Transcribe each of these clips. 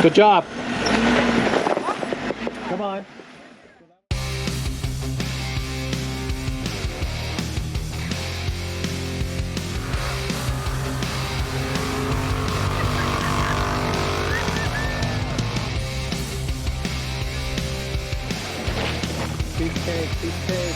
Good job. Come on. Big pig, big pig.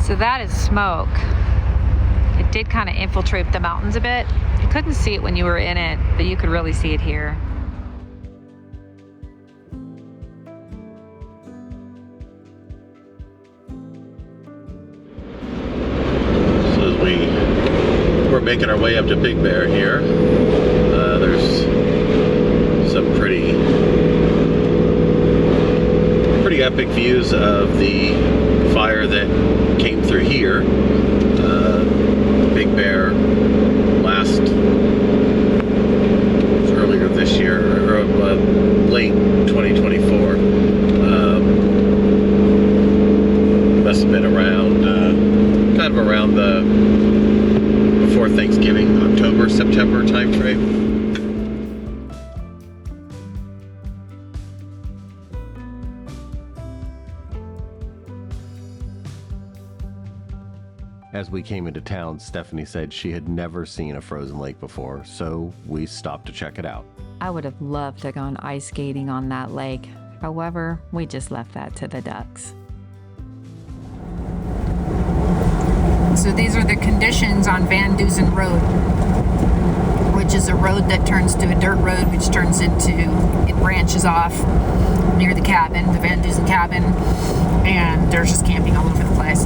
So that is smoke. It did kind of infiltrate the mountains a bit. You couldn't see it when you were in it, but you could really see it here. So as we're making our way up to Big Bear here, there's some pretty epic views of the fire that came through here. Big Bear earlier this year, or late 2024. Must have been around, kind of around before Thanksgiving, October, September time frame. As we came into town, Stephanie said she had never seen a frozen lake before, so we stopped to check it out. I would have loved to have gone ice skating on that lake. However, we just left that to the ducks. So these are the conditions on Van Dusen Road, which is a road that turns to a dirt road, which turns into, it branches off near the cabin, the Van Dusen cabin, and there's just camping all over the place.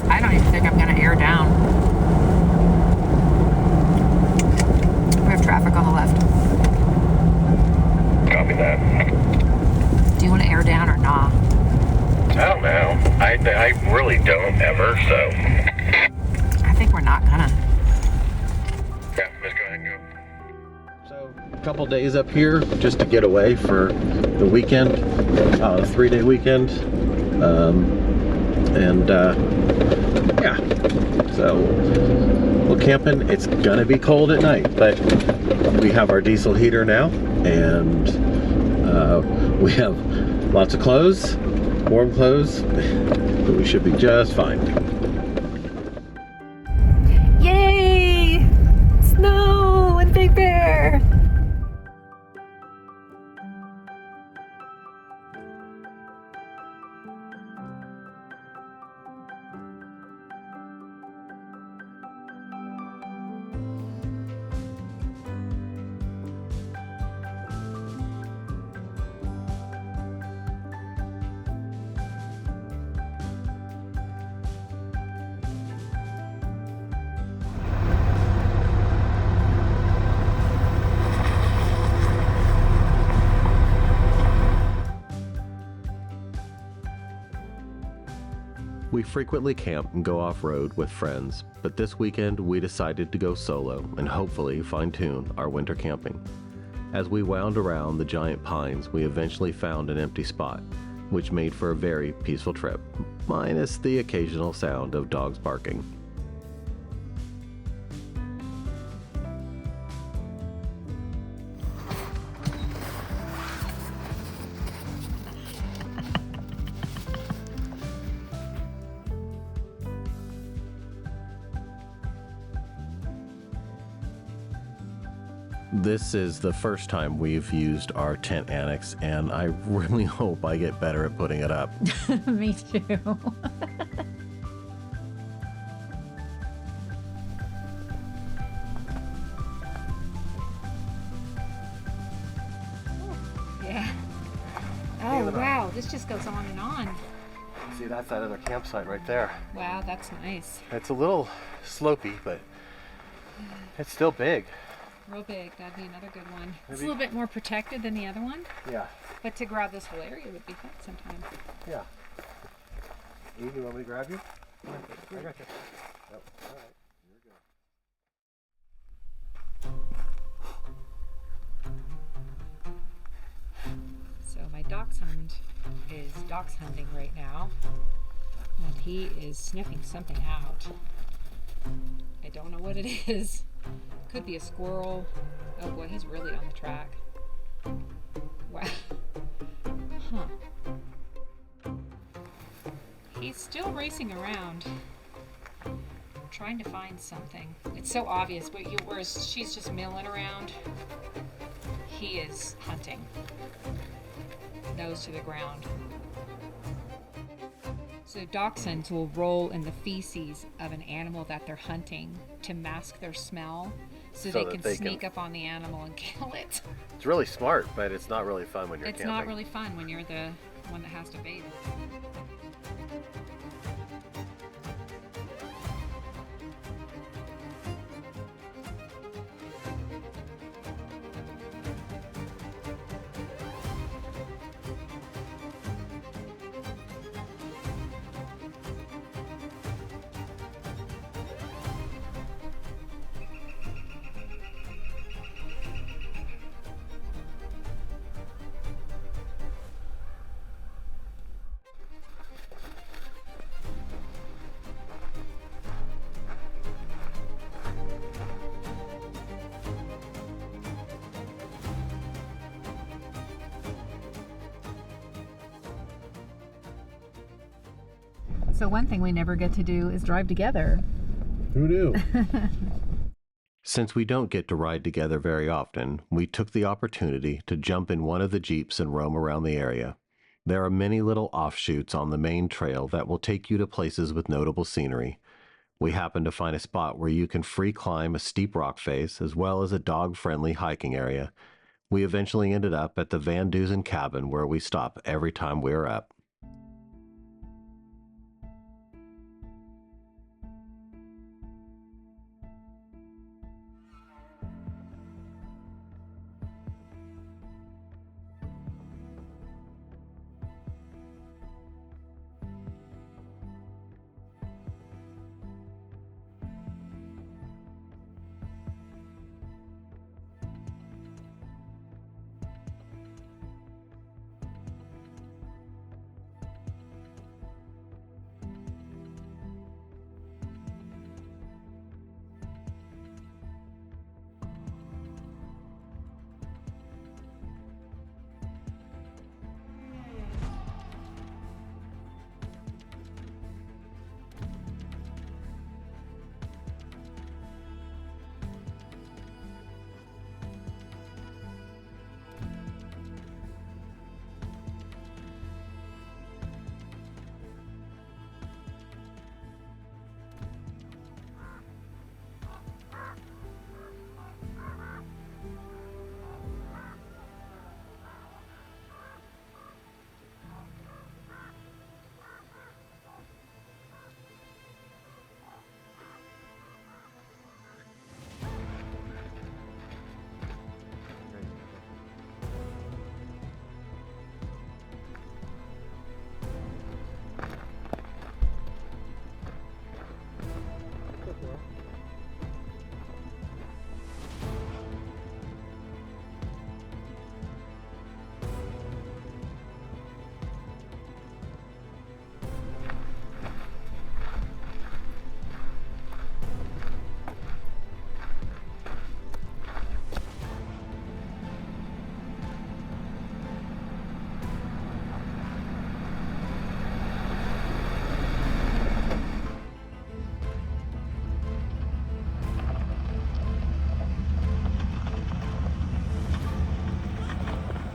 I don't even think I'm going to air down. We have traffic on the left. Copy that. Do you want to air down or not? I don't know. I really don't ever, so. I think we're not gonna. Yeah, let's go ahead and go. So, a couple days up here just to get away for the weekend, 3-day weekend. Yeah, so we're camping. It's gonna be cold at night, but we have our diesel heater now, and we have lots of clothes, warm clothes, but we should be just fine. Yay! Snow and Big Bear! We frequently camp and go off-road with friends, but this weekend we decided to go solo and hopefully fine-tune our winter camping. As we wound around the giant pines, we eventually found an empty spot, which made for a very peaceful trip, minus the occasional sound of dogs barking. This is the first time we've used our tent annex, and I really hope I get better at putting it up. Me too. Yeah. Oh, wow. This just goes on and on. See, that's that other campsite right there. Wow, that's nice. It's a little slopey, but it's still big. Real big. That'd be another good one. It's a little bit more protected than the other one, Yeah, but to grab this whole area would be fun sometime. yeah. Eve, you want me to grab you? I got you. Yep. All right. You're good. So my dachshund is dachshunding right now, and he is sniffing something out. I don't know what it is. Could be a squirrel. Oh boy, he's really on the track. Wow. Huh. He's still racing around, trying to find something. It's so obvious, but whereas she's just milling around, he is hunting. Nose to the ground. So dachshunds will roll in the feces of an animal that they're hunting to mask their smell, so they can sneak up on the animal and kill it. It's really smart, but it's not really fun when you're camping. It's not really fun when you're the one that has to bathe. So one thing we never get to do is drive together. Who knew? Since we don't get to ride together very often, we took the opportunity to jump in one of the Jeeps and roam around the area. There are many little offshoots on the main trail that will take you to places with notable scenery. We happened to find a spot where you can free climb a steep rock face as well as a dog-friendly hiking area. We eventually ended up at the Van Dusen cabin where we stop every time we're up.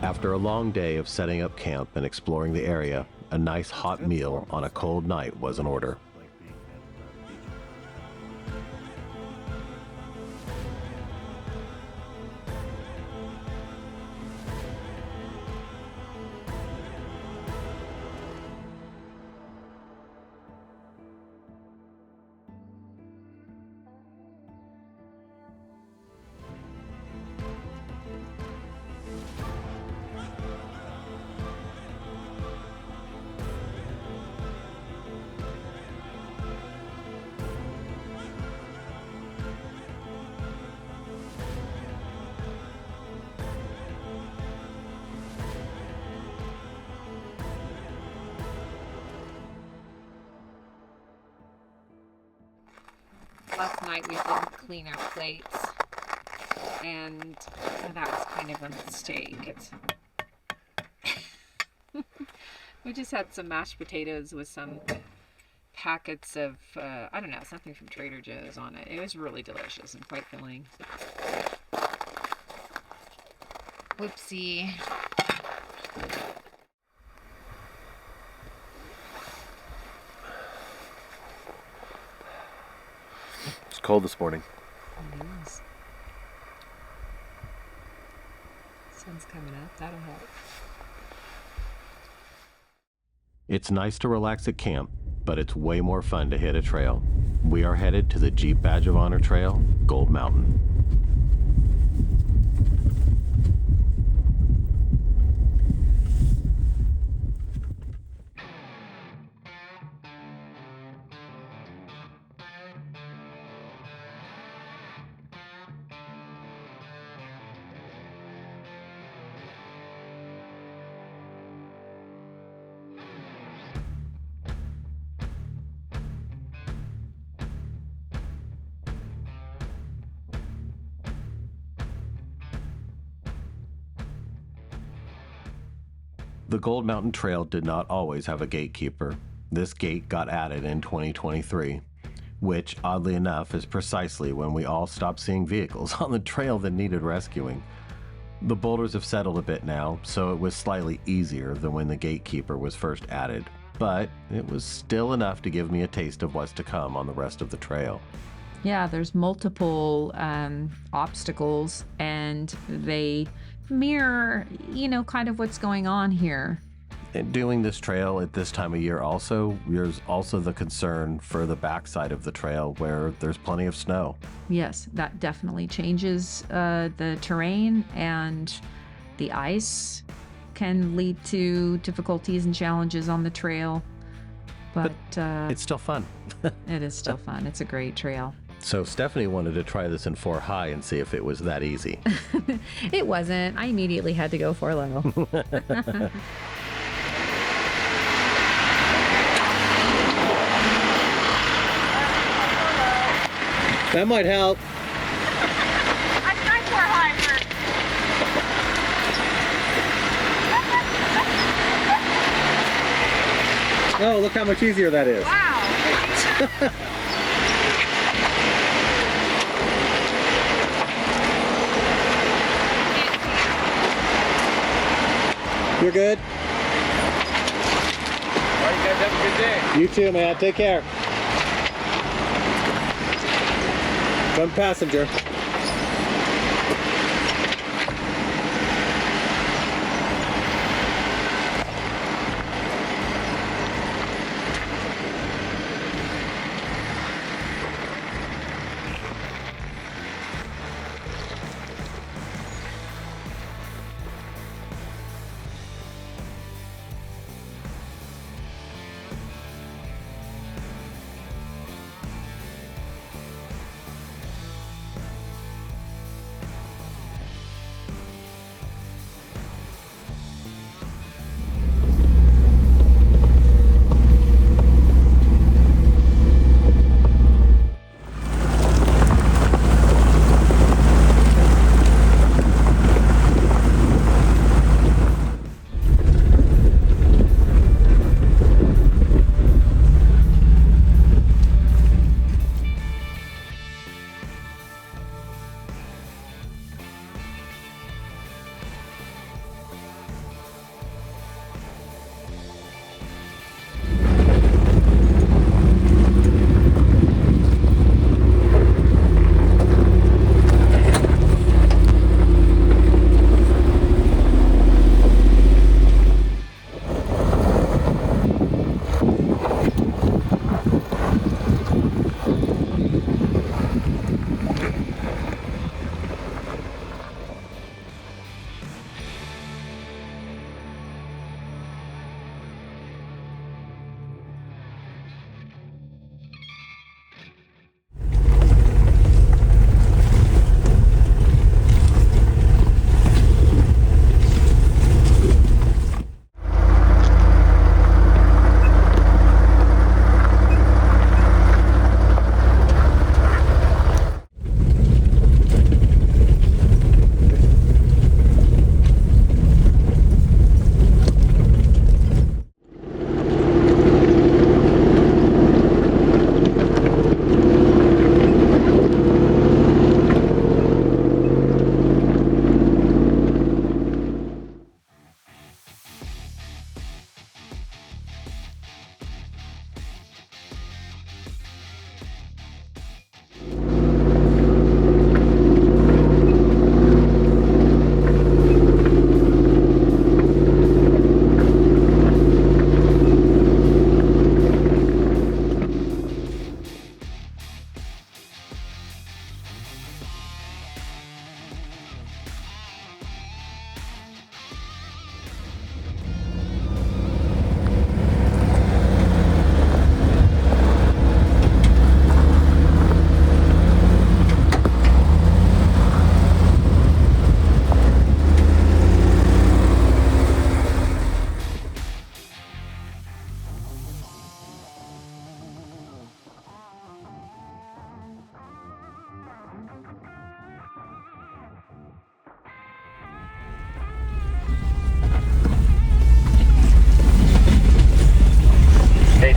After a long day of setting up camp and exploring the area, a nice hot meal on a cold night was in order. last night we didn't clean our plates, and that was kind of a mistake. We just had some mashed potatoes with some packets of, I don't know, something from Trader Joe's on it. It was really delicious and quite filling. Whoopsie. It's cold this morning. It is. Sun's coming up. That'll help. It's nice to relax at camp, but it's way more fun to hit a trail. We are headed to the Jeep Badge of Honor Trail, Gold Mountain. The Gold Mountain Trail did not always have a gatekeeper. This gate got added in 2023, which, oddly enough, is precisely when we all stopped seeing vehicles on the trail that needed rescuing. The boulders have settled a bit now, so it was slightly easier than when the gatekeeper was first added, but it was still enough to give me a taste of what's to come on the rest of the trail. Yeah, there's multiple obstacles, and they mirror, kind of what's going on here. And doing this trail at this time of year also, there's also the concern for the backside of the trail where there's plenty of snow. Yes, that definitely changes the terrain, and the ice can lead to difficulties and challenges on the trail. But It's still fun. it is still fun. It's a great trail. So Stephanie wanted to try this in 4 high and see if it was that easy. It wasn't. I immediately had to go 4 low. That might help. I tried 4 high first. Oh, look how much easier that is. Wow. You're good? All right, you guys have a good day. You too, man. Take care. Front passenger.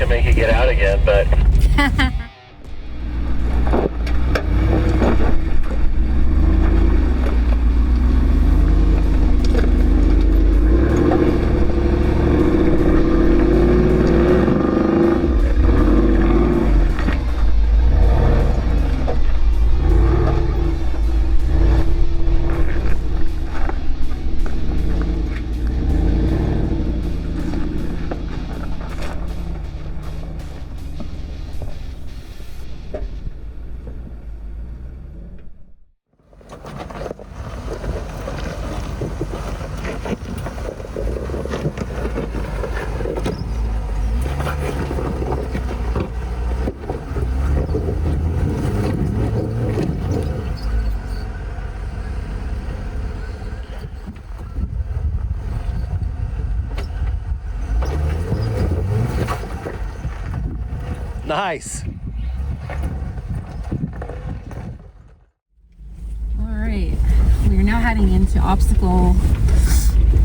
to make you get out again, but... Nice. All right, we are now heading into obstacle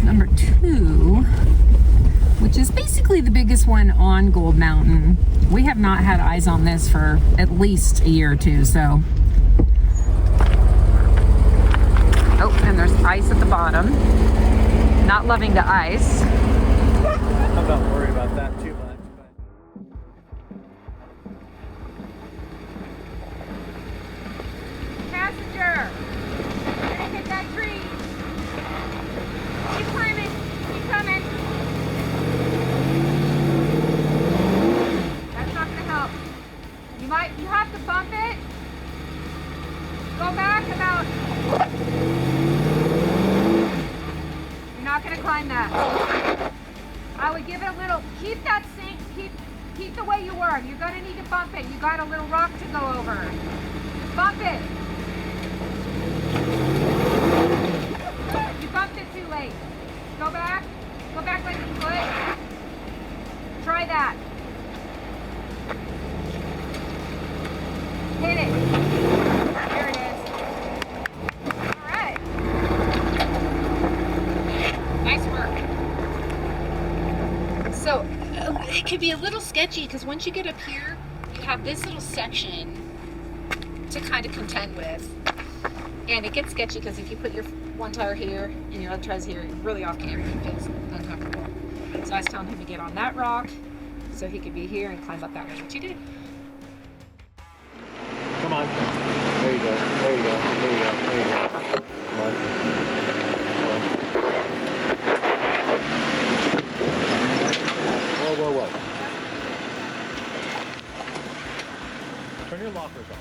number 2, which is basically the biggest one on Gold Mountain. We have not had eyes on this for at least a year or two, so. Oh, and there's ice at the bottom. Not loving the ice. I'm not worried about that too much. Passenger, you're gonna hit that tree. Keep climbing, keep coming. That's not gonna help. You have to bump it. Go back about. You're not gonna climb that. I would give it a little, keep that sink, keep the way you were. You're gonna need to bump it. You got a little rock to go over. Bump it. You bumped it too late. Go back like you would. Try that. Hit it. There it is. All right. Nice work. So it could be a little sketchy because once you get up here, you have this little section to kind of contend with. And it gets sketchy because if you put your one tire here and your other tire's here, really off camera, it feels uncomfortable. So I was telling him to get on that rock so he could be here and climb up that way, which he did. Come on. There you go. There you go. There you go. There you go. Come on. Whoa, whoa, whoa. Turn your lockers off.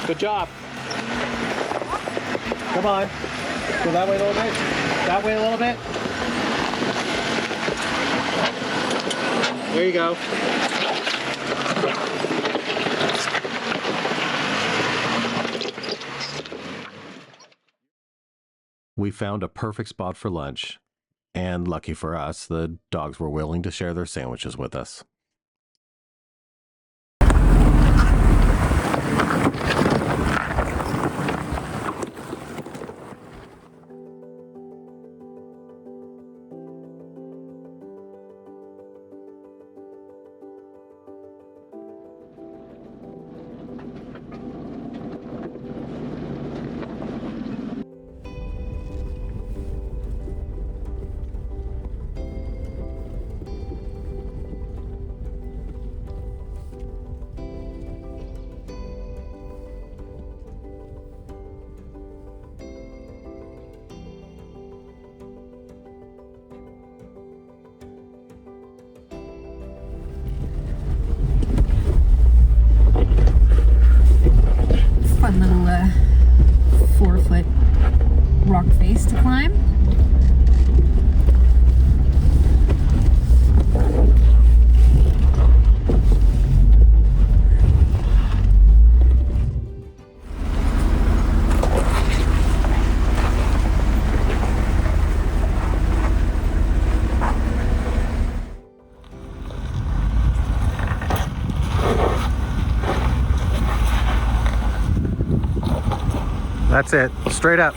Good job. Come on. Go that way a little bit. That way a little bit. There you go. We found a perfect spot for lunch, and lucky for us, the dogs were willing to share their sandwiches with us. That's it. Straight up.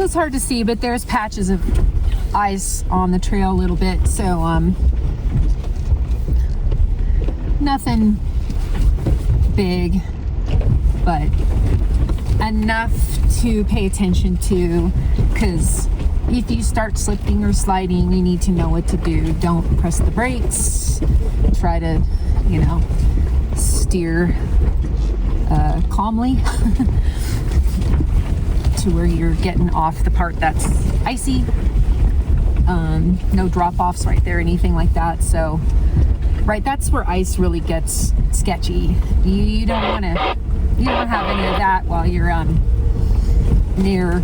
It's hard to see, but there's patches of ice on the trail a little bit, so nothing big, but enough to pay attention to, because if you start slipping or sliding, you need to know what to do. Don't press the brakes. Try to, you know, steer calmly to where you're getting off the part that's icy. No drop-offs right there, anything like that. So, right, that's where ice really gets sketchy. You don't want to, you don't have any of that while you're near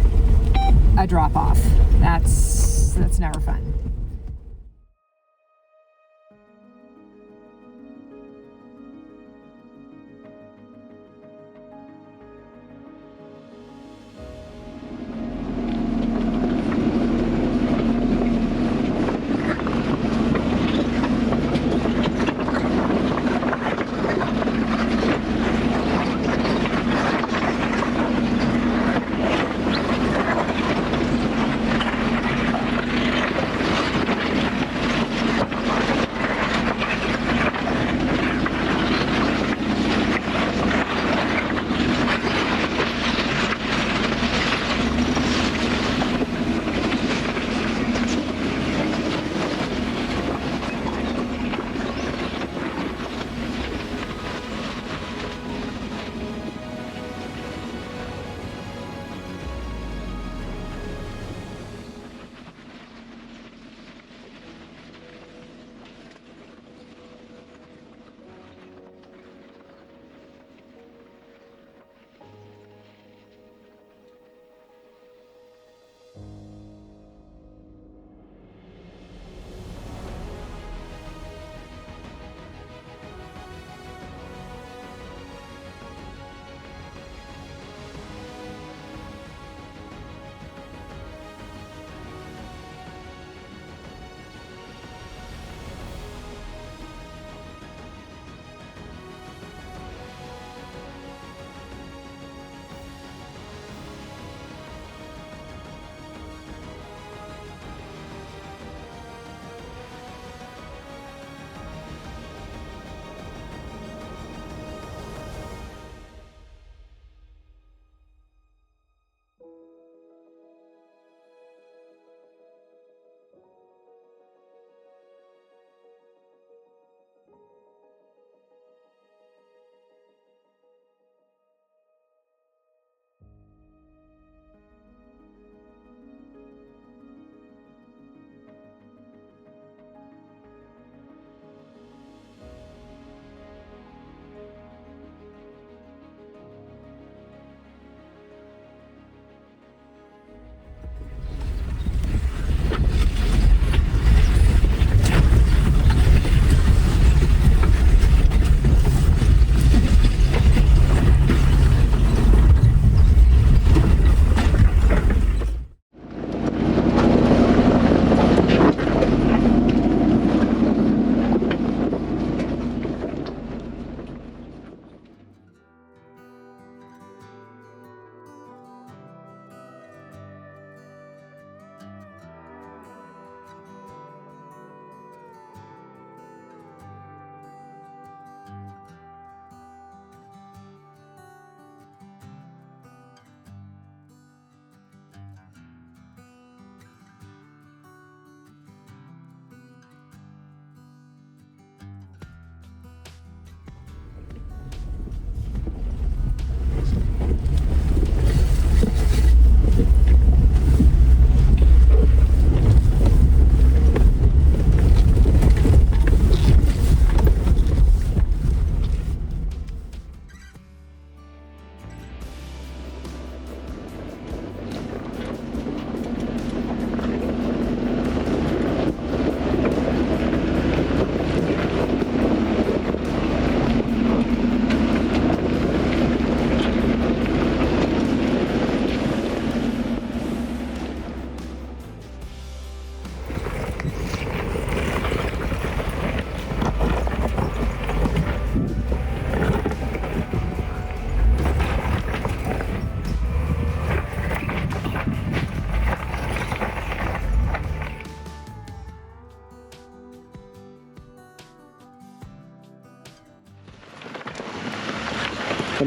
a drop-off. That's never fun.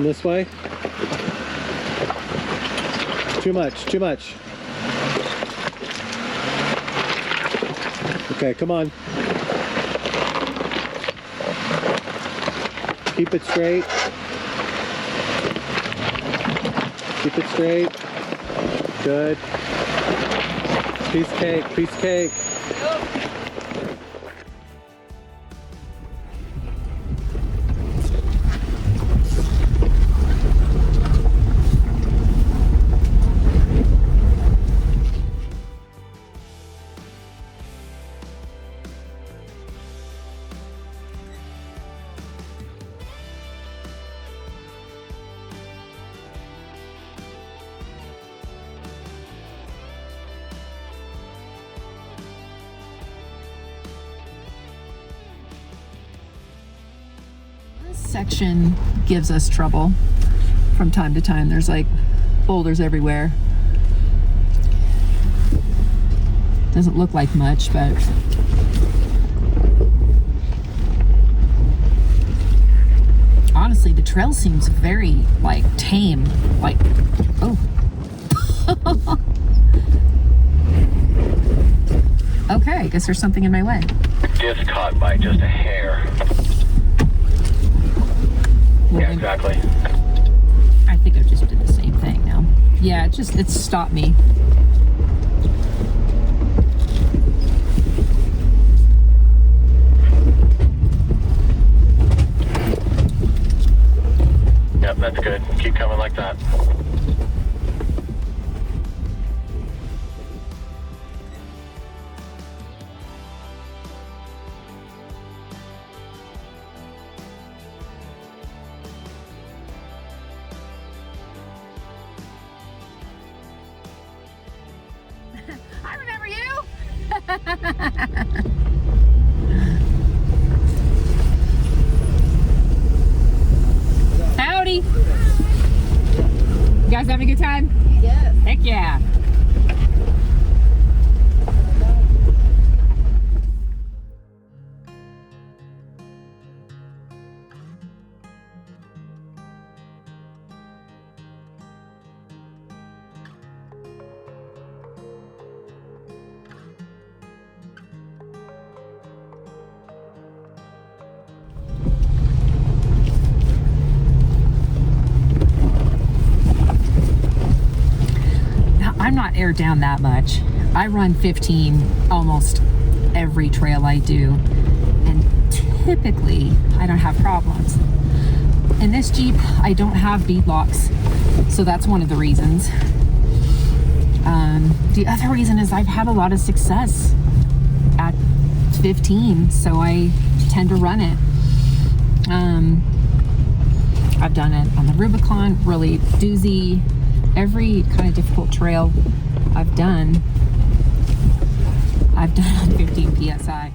Come this way. Too much, too much. Okay, come on. Keep it straight. Keep it straight. Good. Piece cake, piece cake. Section gives us trouble from time to time. There's like boulders everywhere. Doesn't look like much, but honestly the trail seems very like tame. Like, oh. Okay, I guess there's something in my way. Just caught by just a hair. Yeah, exactly. I think I just did the same thing now. Yeah, it stopped me. Yep, that's good. Keep coming like that. I remember you. Howdy. You guys having a good time? Yes. Heck yeah. I'm not aired down that much. I run 15 almost every trail I do, and typically I don't have problems. In this Jeep, I don't have bead locks, so that's one of the reasons. The other reason is I've had a lot of success at 15, so I tend to run it. I've done it on the Rubicon, really doozy, every kind of difficult trail I've done on 15 PSI.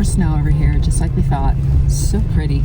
Snow over here, just like we thought. So pretty.